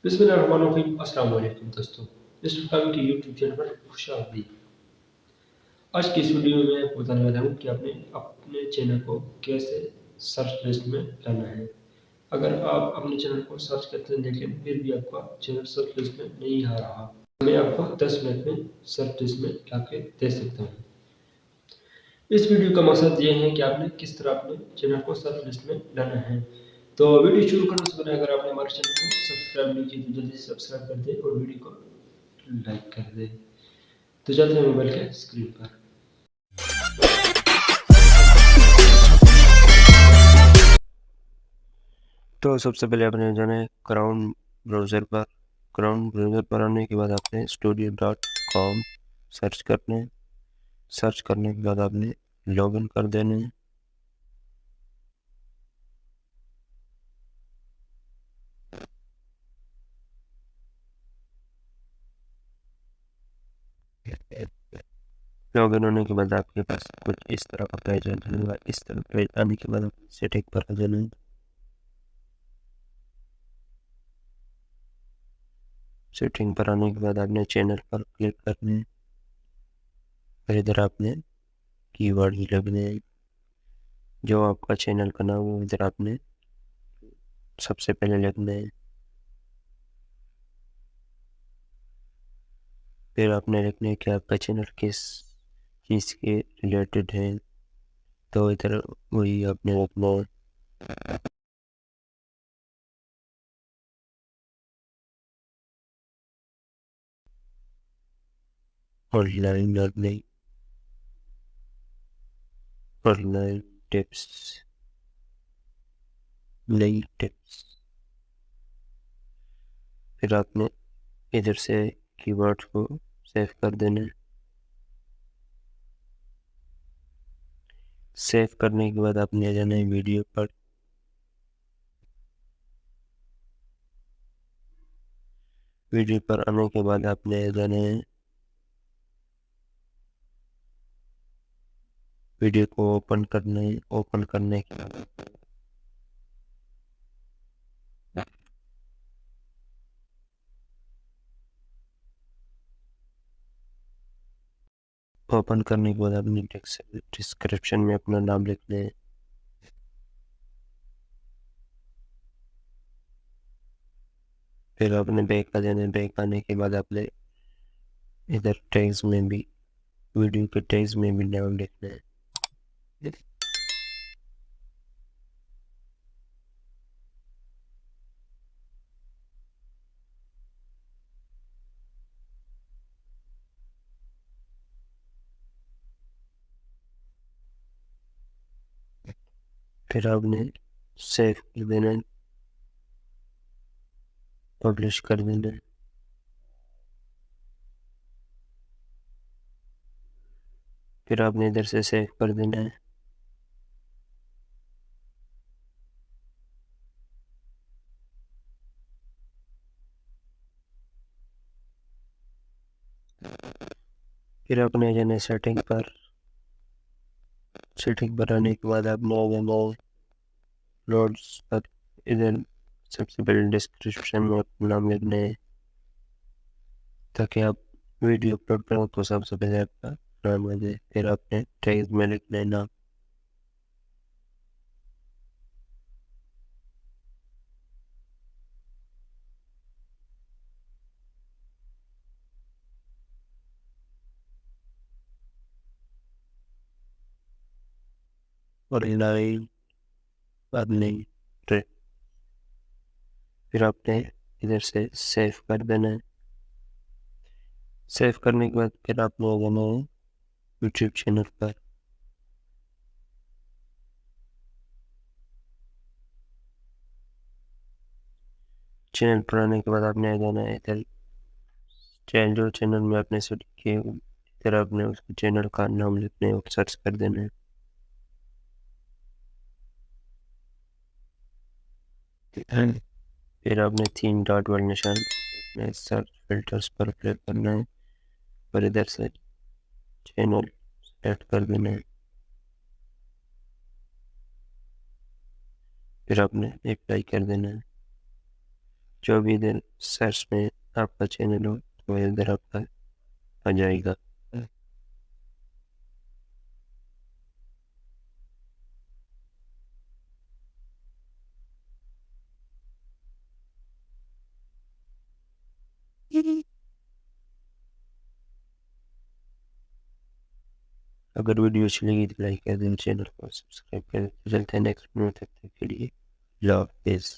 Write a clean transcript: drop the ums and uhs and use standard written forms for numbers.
बिस्मिल्लाहिर्रहमानिर्रहीम। अस्सलाम वालेकुम दोस्तों, इस वक्त की यूट्यूब चैनल पर खुशामदीद। आज की इस वीडियो में मैं आपको बताने वाला हूँ कि आपने अपने चैनल को कैसे सर्च लिस्ट में लाना है। अगर आप अपने चैनल को सर्च करते हैं लेकिन फिर भी आपका चैनल सर्च लिस्ट में नहीं आ रहा, मैं आपको 10 मिनट में सर्च लिस्ट में ला के दे सकता हूँ। इस वीडियो का मकसद ये है कि आपने किस तरह अपने चैनल को सर्च लिस्ट में लाना है। तो वीडियो शुरू करने से पहले अगर आपने हमारे चैनल को सब्सक्राइब नहीं किया तो जल्दी से सब्सक्राइब कर दें और वीडियो को लाइक कर दें। तो चलते हैं मोबाइल के स्क्रीन पर। तो सबसे पहले आपने जाना है क्राउन ब्राउज़र पर। क्राउन ब्राउज़र पर आने के बाद आपने studio.com सर्च करना है। सर्च करने के बाद आपने लॉगिन कर देना है। लॉगिन होने के बाद आपके पास कुछ इस तरह का पेज आ जाएगा। इस तरह पेज आने के बाद सेटिंग पर आ जाना है। सेटिंग पर आने के बाद आपने चैनल पर क्लिक करना है। फिर इधर आपने कीवर्ड लिखने हैं। जो आपका चैनल का नाम हो इधर आपने सबसे पहले लिखना है। फिर आपने लिखना है कि आपका चैनल किस चीज़ के रिलेटेड है। तो इधर वही आपने रखना है। ऑनलाइन लर्निंग, ऑनलाइन टिप्स, नई टिप्स। फिर आपने इधर से कीवर्ड्स को सेव कर देना है। सेव करने के बाद आपने आ जाना है वीडियो पर। वीडियो पर आने के बाद आपने आ जाना है वीडियो को ओपन करना है। ओपन करने के बाद ओपन करने के बाद आपने डिस्क्रिप्शन में अपना नाम लिखना है। फिर आपने बैक आ जाना है। बैक आने के बाद आपने इधर टैग्स में भी वीडियो के टैग्स में भी नाम लिखना है। फिर आपने सेव कर देना है, पब्लिश कर देना है। फिर आपने इधर से सेव कर देना है। फिर आपने आ जाना है सेटिंग पर। सेटिंग पर आने के बाद आपने आ जाना है नोट्स पर। इधर सबसे पहले डिस्क्रिप्शन में अपना नाम लिखना है ताकि आप वीडियो अपलोड करो तो सबसे पहले आपका नाम आ जाए। फिर आपने टैग में लिखना है नाम। और लाइन अपने ट्रे। फिर आपने इधर से सेव कर देना है। सेव करने के बाद फिर आपने आ जाना है यूट्यूब चैनल पर। चैनल पर आने के बाद आपने आ जाना है इधर चैनल जो चैनल में आपने सेट किए इधर आपने उसके चैनल का नाम लिखना है और सर्च कर देना है। फिर आपने 3 डॉट वाले निशान में सर्च फिल्टर्स पर क्लिक करना है और इधर से चैनल सेलेक्ट कर देना है। फिर आपने अप्लाई कर देना है। जो भी इधर सर्च में आपका चैनल हो तो इधर आपका आ जाएगा। अगर वीडियो अच्छी लगी तो लाइक कर दें, चैनल को सब्सक्राइब कर दें। चलते हैं नेक्स्ट वीडियो, तब तक के लिए लव हाफिज़।